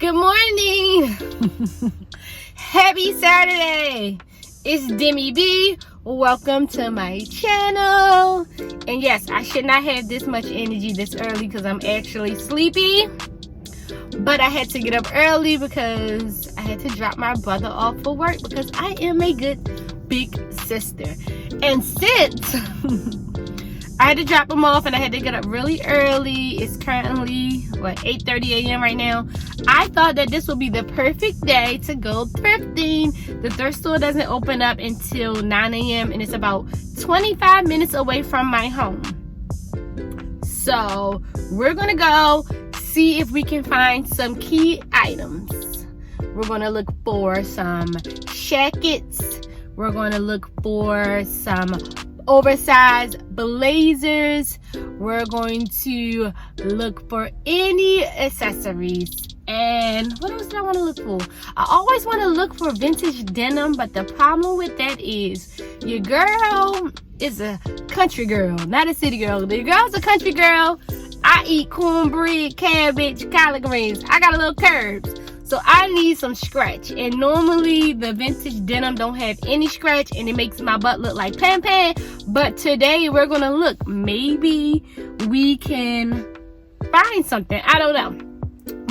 Good morning. Happy Saturday. It's Deme B. Welcome to my channel. And yes, I should not have this much energy this early because I'm actually sleepy. But I had to get up early because I had to drop my brother off for work because I am a good big sister. And since I had to drop him off and I had to get up really early, it's currently, 8:30 a.m. right now. I thought that this would be the perfect day to go thrifting. The thrift store doesn't open up until 9 a.m. and it's about 25 minutes away from my home. So we're gonna go see if we can find some key items. We're gonna look for some jackets. We're gonna look for some oversized blazers. We're going to look for any accessories. And what else do I want to look for? I always want to look for vintage denim, but the problem with that is your girl is a country girl, not a city girl. The girl's a country girl. I eat cornbread, cabbage, collard greens. I got a little curves. So I need some scratch, and normally the vintage denim don't have any scratch and it makes my butt look like pan. But today we're gonna look, maybe we can find something, I don't know.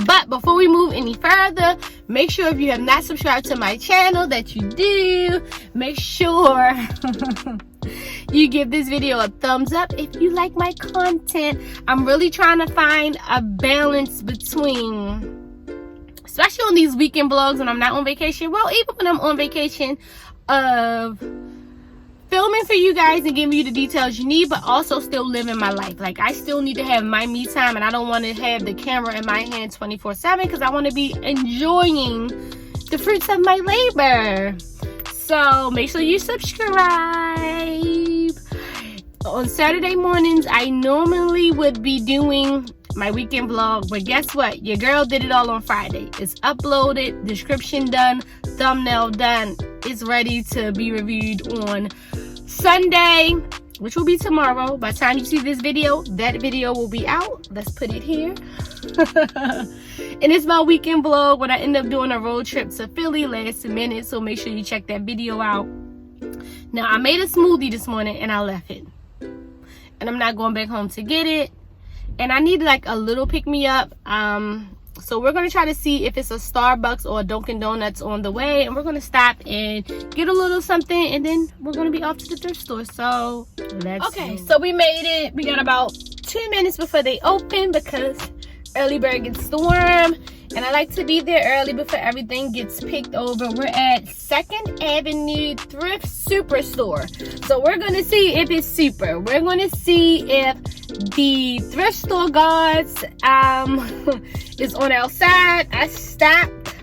But before we move any further, make sure if you have not subscribed to my channel that you do. Make sure you give this video a thumbs up if you like my content. I'm really trying to find a balance between, especially on these weekend vlogs when I'm not on vacation, well, even when I'm on vacation, of filming for you guys and giving you the details you need, but also still living my life. Like, I still need to have my me time, and I don't want to have the camera in my hand 24/7 because I want to be enjoying the fruits of my labor. So make sure you subscribe. On Saturday mornings, I normally would be doing my weekend vlog, but guess what? Your girl did it all on Friday. It's uploaded, description done, thumbnail done. It's ready to be reviewed on Sunday, which will be tomorrow. By the time you see this video, that video will be out. Let's put it here. And it's my weekend vlog when I end up doing a road trip to Philly last minute, so make sure you check that video out. Now, I made a smoothie this morning and I left it, and I'm not going back home to get it. And I need like a little pick-me-up. So we're going to try to see if it's a Starbucks or a Dunkin' Donuts on the way. And we're going to stop and get a little something. And then we're going to be off to the thrift store. So let's Okay, so we made it. We got about 2 minutes before they open because early bird gets the worm. And I like to be there early before everything gets picked over. We're at 2nd Avenue Thrift Superstore. So we're going to see if it's super. We're going to see if the thrift store guards is on our side. I stopped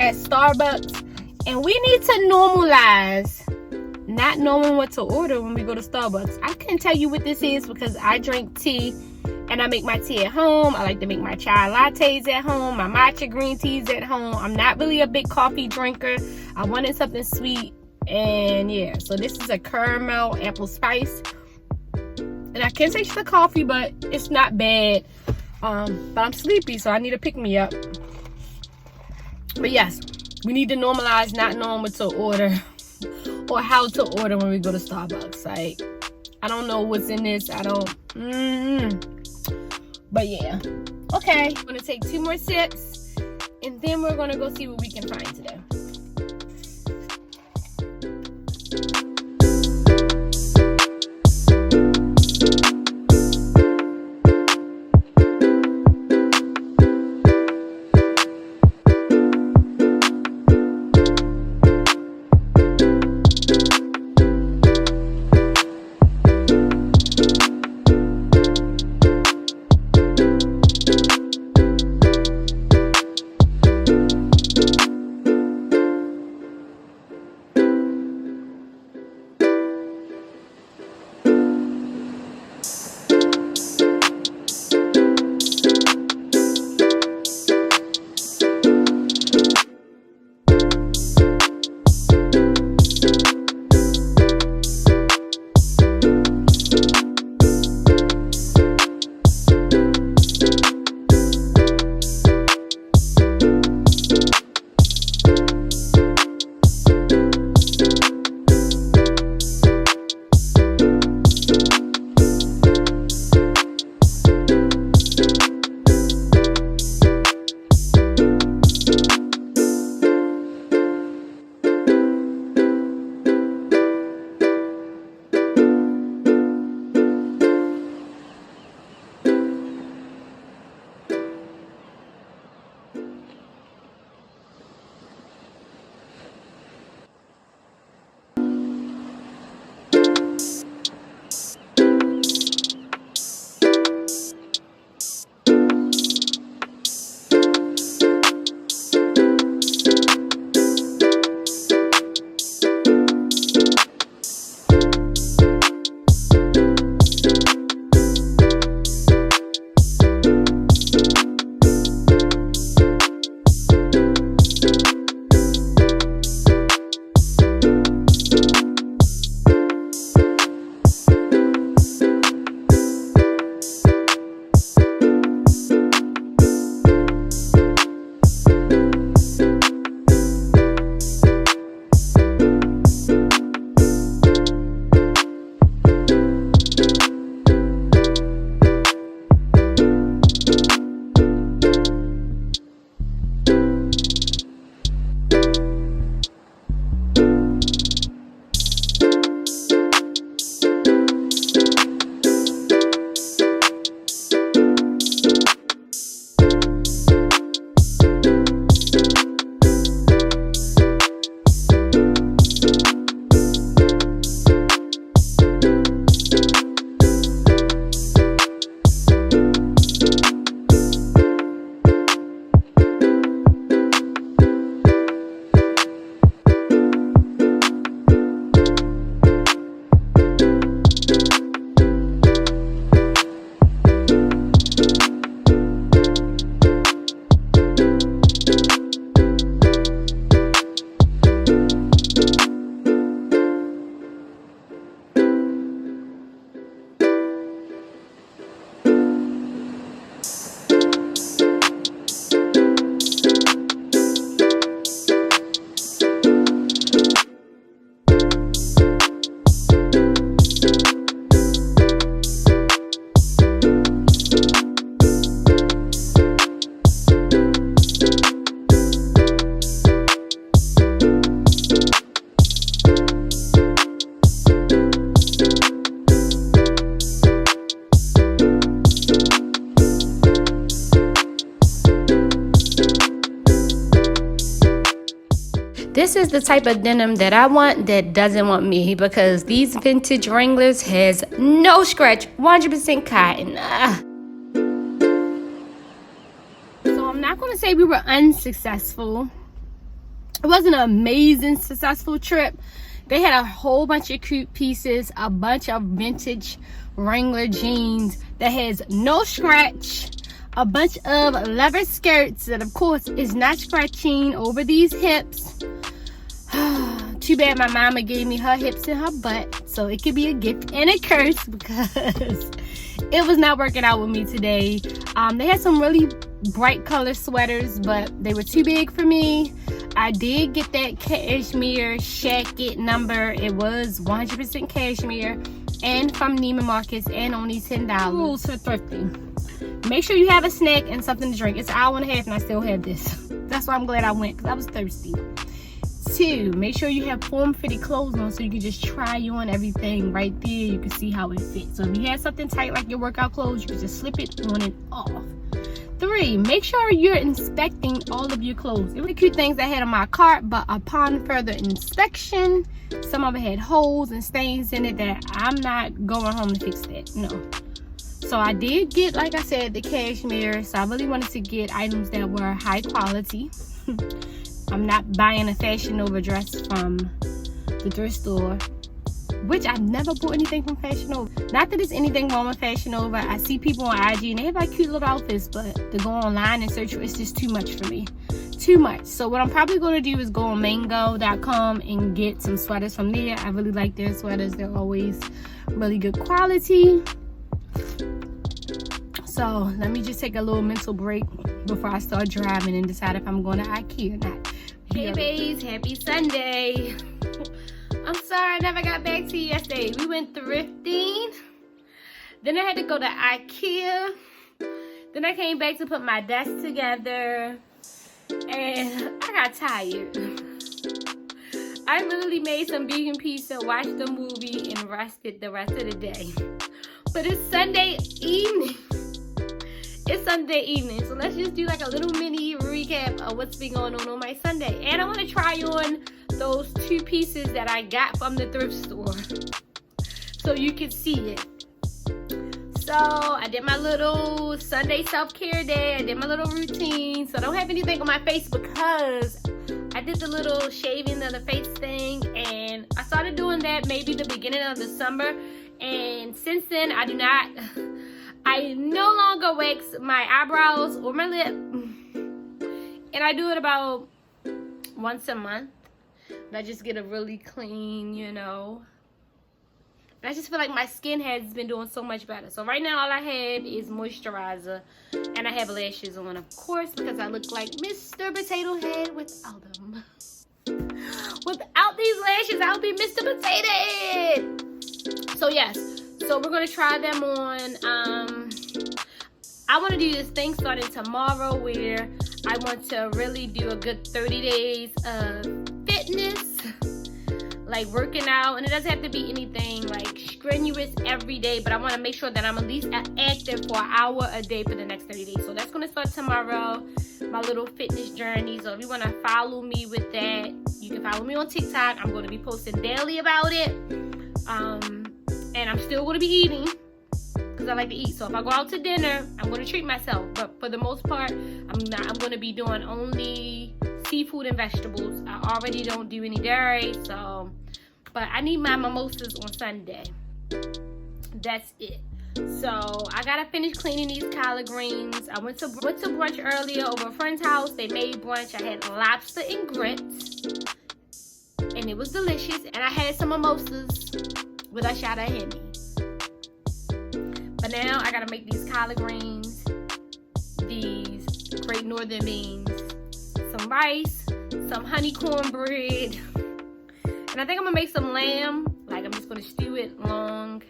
at Starbucks. And we need to normalize not knowing what to order when we go to Starbucks. I couldn't tell you what this is because I drink tea. And I make my tea at home. I like to make my chai lattes at home, my matcha green teas at home. I'm not really a big coffee drinker. I wanted something sweet. And yeah, so this is a caramel apple spice. And I can taste the coffee, but it's not bad. But I'm sleepy, so I need to pick me up. But yes, we need to normalize not knowing what to order or how to order when we go to Starbucks. Like, I don't know what's in this. I don't. But yeah, okay, I'm gonna take 2 more sips and then we're gonna go see what we can find today. This is the type of denim that I want that doesn't want me, because these vintage Wranglers has no scratch, 100% cotton. So I'm not going to say we were unsuccessful. It wasn't an amazing successful trip. They had a whole bunch of cute pieces, a bunch of vintage Wrangler jeans that has no scratch, a bunch of leather skirts that of course is not scratching over these hips. Too bad my mama gave me her hips and her butt, so it could be a gift and a curse because it was not working out with me today. They had some really bright color sweaters, but they were too big for me. I did get that cashmere jacket number. It was 100% cashmere and from Neiman Marcus and only $10. Rules for thrifting: make sure you have a snack and something to drink. It's an hour and a half and I still have this. That's why I'm glad I went, because I was thirsty. 2, make sure you have form-fitted clothes on so you can just try on everything right there. You can see how it fits. So if you have something tight like your workout clothes, you can just slip it on and off. 3, make sure you're inspecting all of your clothes. It was cute things I had in my cart, but upon further inspection, some of it had holes and stains in it that I'm not going home to fix that. No. So I did get, like I said, the cashmere. So I really wanted to get items that were high quality. I'm not buying a Fashion Nova dress from the thrift store, which I've never bought anything from Fashion Nova. Not that there's anything wrong with Fashion Nova. I see people on IG and they have like cute little outfits, but to go online and search for it's just too much for me. Too much. So what I'm probably going to do is go on mango.com and get some sweaters from there. I really like their sweaters. They're always really good quality. So let me just take a little mental break before I start driving and decide if I'm going to IKEA or not. Hey babes, happy Sunday. I'm sorry I never got back to you yesterday. We went thrifting. Then I had to go to IKEA. Then I came back to put my desk together. And I got tired. I literally made some vegan pizza, watched the movie, and rested the rest of the day. But it's Sunday evening. It's Sunday evening, so let's just do like a little mini recap of what's been going on my Sunday. And I want to try on those 2 pieces that I got from the thrift store so you can see it. So I did my little Sunday self-care day. I did my little routine. So I don't have anything on my face because I did the little shaving of the face thing, and I started doing that maybe the beginning of December. And since then, I no longer wax my eyebrows or my lip. And I do it about once a month. And I just get a really clean, you know. And I just feel like my skin has been doing so much better. So right now all I have is moisturizer. And I have lashes on, of course, because I look like Mr. Potato Head without them. Without these lashes, I'll be Mr. Potato Head. So yes. So we're going to try them on. I want to do this thing starting tomorrow where I want to really do a good 30 days of fitness, like working out. And it doesn't have to be anything like strenuous every day, but I want to make sure that I'm at least active for an hour a day for the next 30 days. So that's going to start tomorrow, my little fitness journey. So if you want to follow me with that, you can follow me on TikTok. I'm going to be posting daily about it. And I'm still going to be eating because I like to eat. So if I go out to dinner, I'm going to treat myself. But for the most part, I'm going to be doing only seafood and vegetables. I already don't do any dairy. So, but I need my mimosas on Sunday. That's it. So I got to finish cleaning these collard greens. I went to brunch earlier over a friend's house. They made brunch. I had lobster and grits. And it was delicious. And I had some mimosas with a shot of Henny. But now I gotta make these collard greens, these great northern beans, some rice, some honey cornbread, and I think I'm gonna make some lamb. Like I'm just gonna stew it long,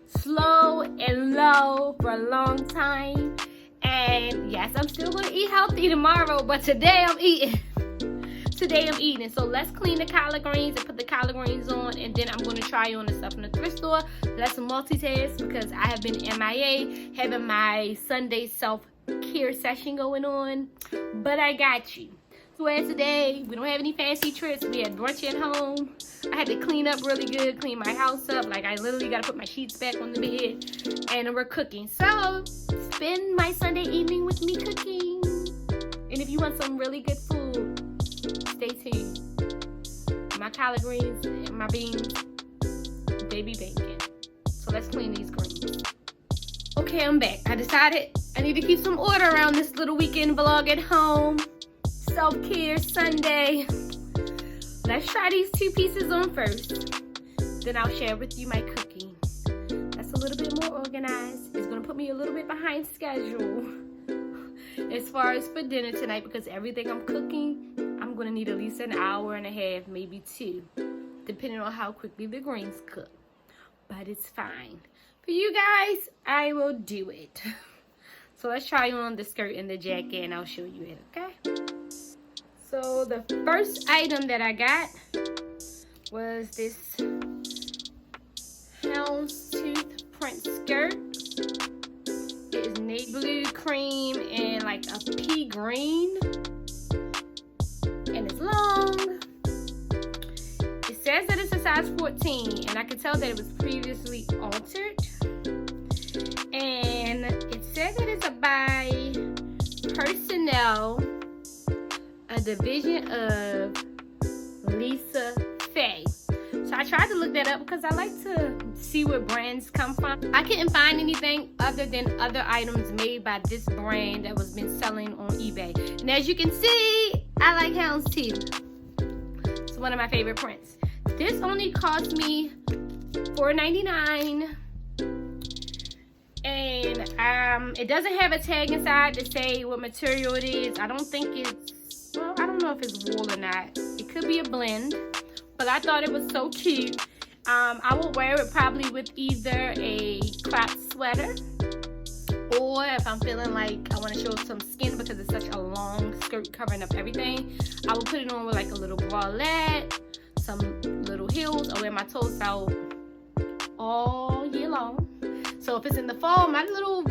slow and low for a long time. And yes, I'm still gonna eat healthy tomorrow, but today I'm eating. So let's clean the collard greens and put the collard greens on, and then I'm going to try on the stuff in the thrift store. Let's multitask because I have been MIA having my Sunday self-care session going on, but I got you. swear today, we don't have any fancy trips. We had brunch at home. I had to clean up really good, clean my house up. Like, I literally got to put my sheets back on the bed. And we're cooking. So, spend my Sunday evening with me cooking. And if you want some really good food, stay tuned. My collard greens and my beans, they be baking. So, let's clean these greens. Okay, I'm back. I decided I need to keep some order around this little weekend vlog at home. Self-care Sunday. Let's try these 2 pieces on first. Then I'll share with you my cooking. That's a little bit more organized. It's going to put me a little bit behind schedule as far as for dinner tonight, because everything I'm cooking, I'm going to need at least an hour and a half, maybe 2, depending on how quickly the greens cook. But it's fine. For you guys, I will do it. So let's try on the skirt and the jacket and I'll show you it, okay? So the first item that I got was this houndstooth print skirt. It is navy blue, cream, and like a pea green. And it's long. It says that it's a size 14, and I could tell that it was previously altered. And it said that it's a by personnel, a division of Lisa Faye. So I tried to look that up because I like to see where brands come from. I couldn't find anything other than other items made by this brand that was been selling on eBay. And as you can see, I like houndstooth. It's one of my favorite prints. This only cost me $4.99. And it doesn't have a tag inside to say what material it is. I don't think it's, well, I don't know if it's wool or not. It could be a blend, but I thought it was so cute. I will wear it probably with either a cropped sweater, or if I'm feeling like I want to show some skin because it's such a long skirt covering up everything, I will put it on with like a little bralette, some little heels. I'll wear my toes out all year long. So if it's in the fall, my little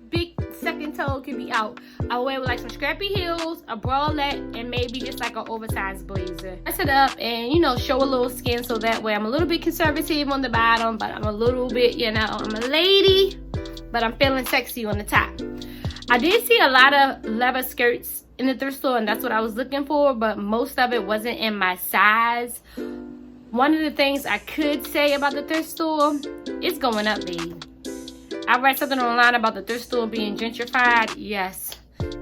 big second toe can be out. I'll wear with like some scrappy heels, a bralette, and maybe just like an oversized blazer. Dress it up and, you know, show a little skin, so that way I'm a little bit conservative on the bottom, but I'm a little bit, you know, I'm a lady, but I'm feeling sexy on the top. I did see a lot of leather skirts in the thrift store, and that's what I was looking for, but most of it wasn't in my size. One of the things I could say about the thrift store, it's going up, baby. I read something online about the thrift store being gentrified. Yes,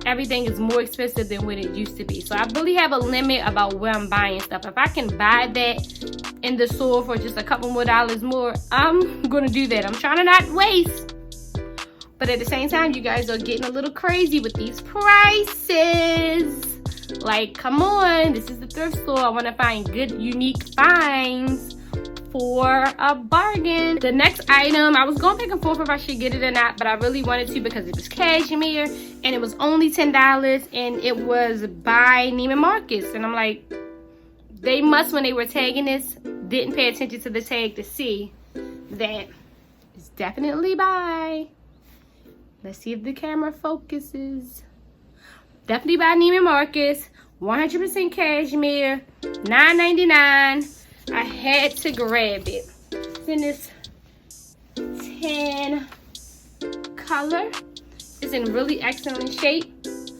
everything is more expensive than what it used to be. So I really have a limit about where I'm buying stuff. If I can buy that in the store for just a couple more dollars more, I'm gonna do that. I'm trying to not waste. But at the same time, you guys are getting a little crazy with these prices. Like, come on, this is the thrift store. I want to find good, unique finds for a bargain. The next item, I was going back and forth if I should get it or not, but I really wanted to because it was cashmere and it was only $10, and it was by Neiman Marcus. And I'm like, they must, when they were tagging this, didn't pay attention to the tag to see that it's definitely by. Let's see if the camera focuses. Definitely by Deme Marcus, 100% cashmere, $9.99. I had to grab it. It's in this tan color. It's in really excellent shape.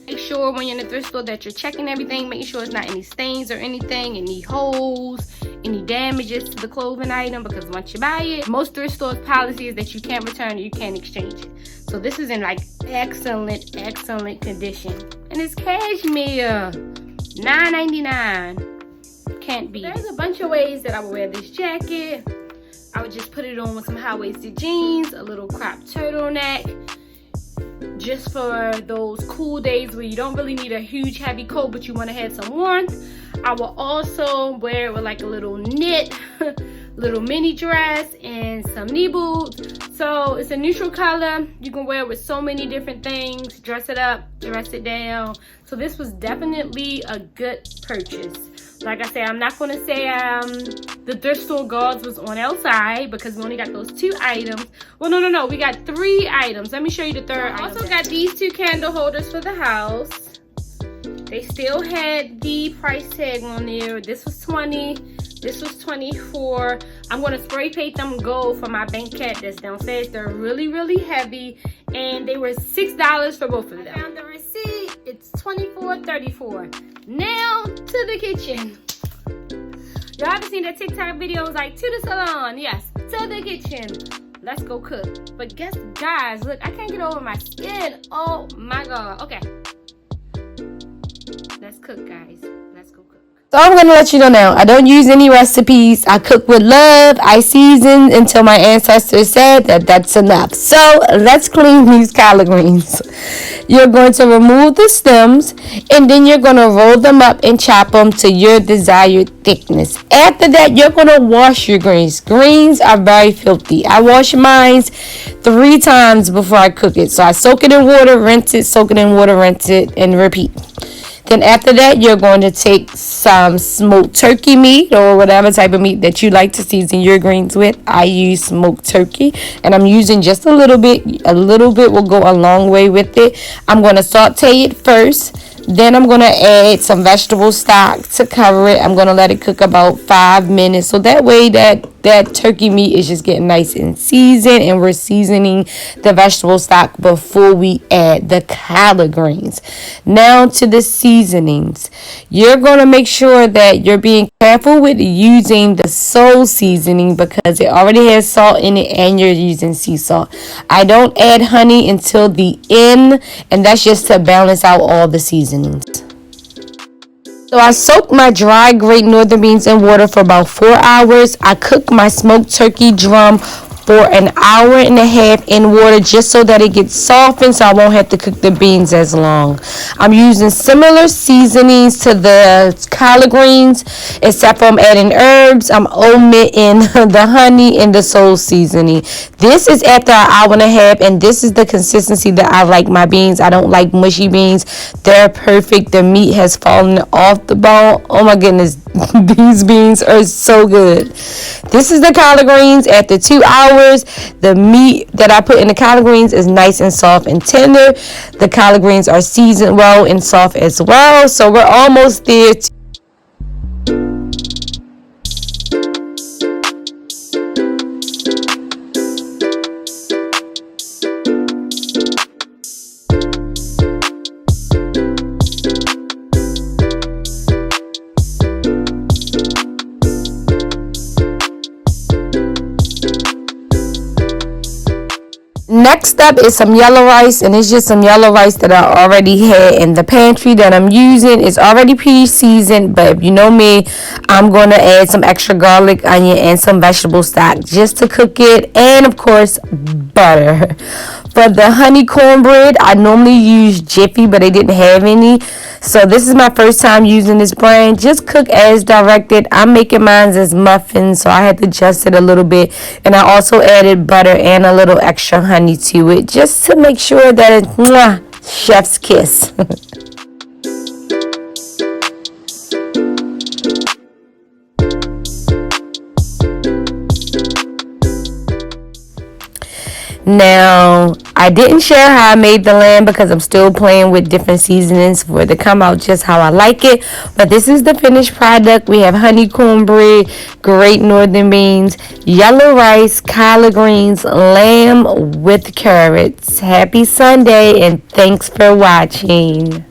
Make sure when you're in the thrift store that you're checking everything, making sure it's not any stains or anything, any holes, any damages to the clothing item, because once you buy it, most thrift stores' policy is that you can't return it, you can't exchange it. So this is in like excellent condition. And it's cashmere, $9.99. Can't beat it. There's a bunch of ways that I would wear this jacket. I would just put it on with some high-waisted jeans, a little cropped turtleneck, just for those cool days where you don't really need a huge heavy coat, but you want to have some warmth. I will also wear it with like a little knit, little mini dress, and some knee boots. So it's a neutral color. You can wear it with so many different things. Dress it up, dress it down. So this was definitely a good purchase. Like I said, I'm not going to say the thrift store guards was on our side, because we only got those 2 items. Well, no. We got 3 items. Let me show you the third item. I also got these 2 candle holders for the house. They still had the price tag on there. This was $20. This was $24. I'm going to spray paint them gold for my bank cat that's downstairs. They're really, really heavy. And they were $6 for both of them. I found the receipt. It's $24.34. Now to the kitchen. Y'all ever seen that TikTok videos like to the salon? Yes, to the kitchen. Let's go cook. But guys, look, I can't get over my skin. Oh my God. Okay. Let's cook, guys. Let's go cook. So I'm going to let you know now, I don't use any recipes. I cook with love. I season until my ancestors said that that's enough. So let's clean these collard greens. You're going to remove the stems, and then you're going to roll them up and chop them to your desired thickness. After that, you're going to wash your greens. Greens are very filthy. I wash mine 3 times before I cook it. So I soak it in water, rinse it, soak it in water, rinse it, and repeat. Then after that, you're going to take some smoked turkey meat or whatever type of meat that you like to season your greens with. I use smoked turkey, and I'm using just a little bit. A little bit will go a long way with it. I'm going to saute it first. Then I'm going to add some vegetable stock to cover it. I'm going to let it cook about 5 minutes. So that way that turkey meat is just getting nice and seasoned. And we're seasoning the vegetable stock before we add the collard greens. Now to the seasonings. You're going to make sure that you're being careful with using the soul seasoning because it already has salt in it and you're using sea salt. I don't add honey until the end, and that's just to balance out all the seasonings. So I soaked my dry grated northern beans in water for about 4 hours. I cooked my smoked turkey drum for an hour and a half in water just so that it gets softened so I won't have to cook the beans as long. I'm using similar seasonings to the collard greens except for I'm adding herbs. I'm omitting the honey and the soul seasoning. This is after an hour and a half, and this is the consistency that I like my beans. I don't like mushy beans. They're perfect. The meat has fallen off the bone. Oh my goodness, these beans are so good. This is the collard greens after 2 hours. The meat that I put in the collard greens is nice and soft and tender. The collard greens are seasoned well and soft as well. So we're almost there. Next up is some yellow rice, and it's just some yellow rice that I already had in the pantry that I'm using. It's already pre-seasoned, but if you know me, I'm going to add some extra garlic, onion, and some vegetable stock just to cook it, and of course, butter. For the honey cornbread, I normally use Jiffy, but they didn't have any. So this is my first time using this brand. Just cook as directed. I'm making mine as muffins, so I had to adjust it a little bit. And I also added butter and a little extra honey to it, just to make sure that it's chef's kiss. Now, I didn't share how I made the lamb because I'm still playing with different seasonings for it to come out just how I like it. But this is the finished product. We have honey cornbread, great northern beans, yellow rice, collard greens, lamb with carrots. Happy Sunday and thanks for watching.